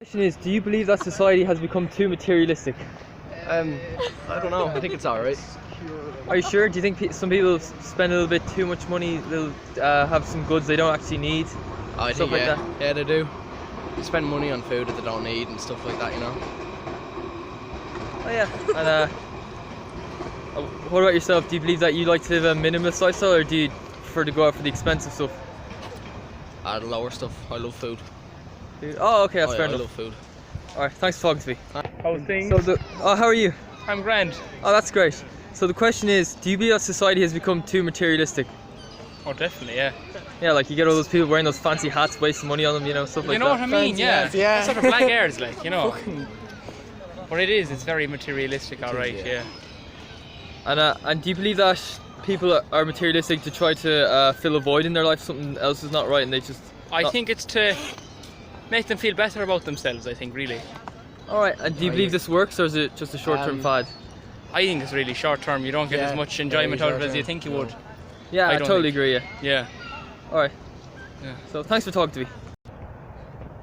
Question is, do you believe that society has become too materialistic? I don't know. I think it's alright. Are you sure? Do you think some people spend a little bit too much money? They'll have some goods they don't actually need? I stuff think, like yeah. that? Yeah, they do. They spend money on food that they don't need and stuff like that, you know? Oh yeah. And what about yourself? Do you believe that you like to live a minimalist lifestyle, or do you prefer to go out for the expensive stuff? The lower stuff. I love food. Oh, okay, that's fair I enough. love food. Alright, thanks for talking to me. How's things? So how are you? I'm grand. Oh, that's great. So the question is, do you believe that society has become too materialistic? Oh, definitely, yeah. Yeah, like you get all those people wearing those fancy hats, wasting money on them, you know, stuff like You know that. what I mean? Yeah. hats, yeah. That's sort of black airs, like, you know. But it is. It's very materialistic, all right. Yeah. And do you believe that people are materialistic to try to fill a void in their life? Something else is not right, and they just. I think it's to make them feel better about themselves. I think really. All right. And do you believe this works, or is it just a short-term fad? I think it's really short term. You don't get as much enjoyment out of it as you think you would. Yeah, I don't totally think. agree. Yeah. Yeah. All right. Yeah. So thanks for talking to me.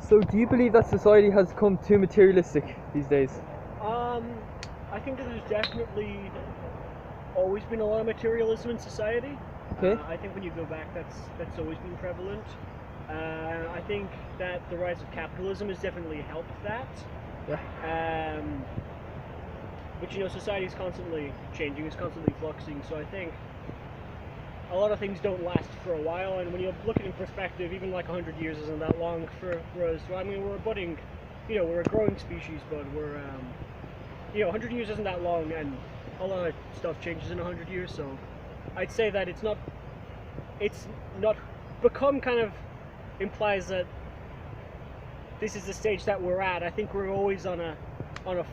So do you believe that society has become too materialistic these days? I think that there's definitely always been a lot of materialism in society. Okay. I think when you go back, that's always been prevalent. I think that the rise of capitalism has definitely helped that. Yeah. But you know, society is constantly changing, it's constantly fluxing. So I think a lot of things don't last for a while. And when you look at it in perspective, even like 100 years isn't that long for us. I mean, we're a budding, we're a growing species, but we're 100 years isn't that long, and a lot of stuff changes in 100 years. So I'd say that it's not become kind of implies that this is the stage that we're at. I think we're always on a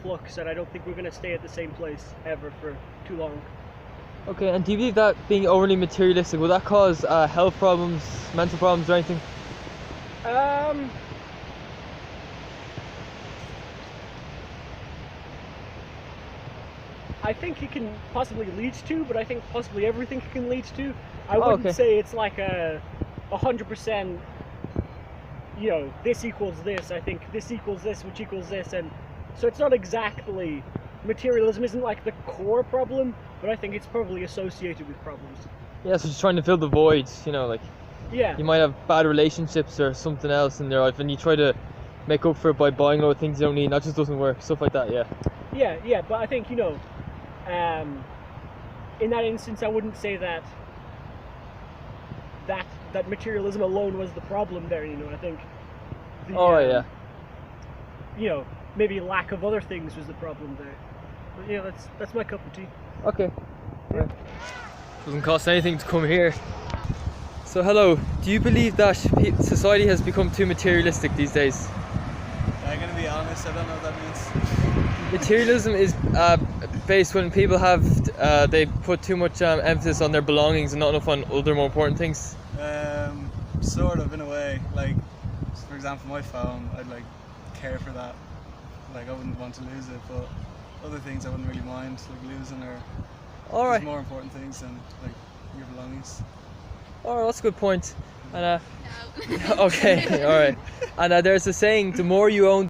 flux, and I don't think we're going to stay at the same place ever for too long. Okay. And do you believe that being overly materialistic will that cause health problems, mental problems, or anything? I think it can possibly lead to, but I think possibly everything it can lead to. I wouldn't say it's like a 100%, this equals this. I think this equals this, which equals this, and so it's not exactly, materialism isn't like the core problem, but I think it's probably associated with problems. Yeah, so just trying to fill the voids, like Yeah. you might have bad relationships or something else in your life, and you try to make up for it by buying other things you don't need, and that just doesn't work, stuff like that. Yeah, but I think, in that instance, I wouldn't say that materialism alone was the problem there, I think maybe lack of other things was the problem there. But yeah, that's my cup of tea. Okay. Right. Doesn't cost anything to come here. So hello, do you believe that society has become too materialistic these days? I'm gonna be honest, I don't know what that means. Materialism is based when people they put too much emphasis on their belongings and not enough on other more important things. Sort of, in a way. Like, for example, my phone, I'd care for that. I wouldn't want to lose it, but other things I wouldn't really mind, losing, or Alright. there's more important things than your belongings. Alright, that's a good point. And okay, alright. And there's a saying, the more you own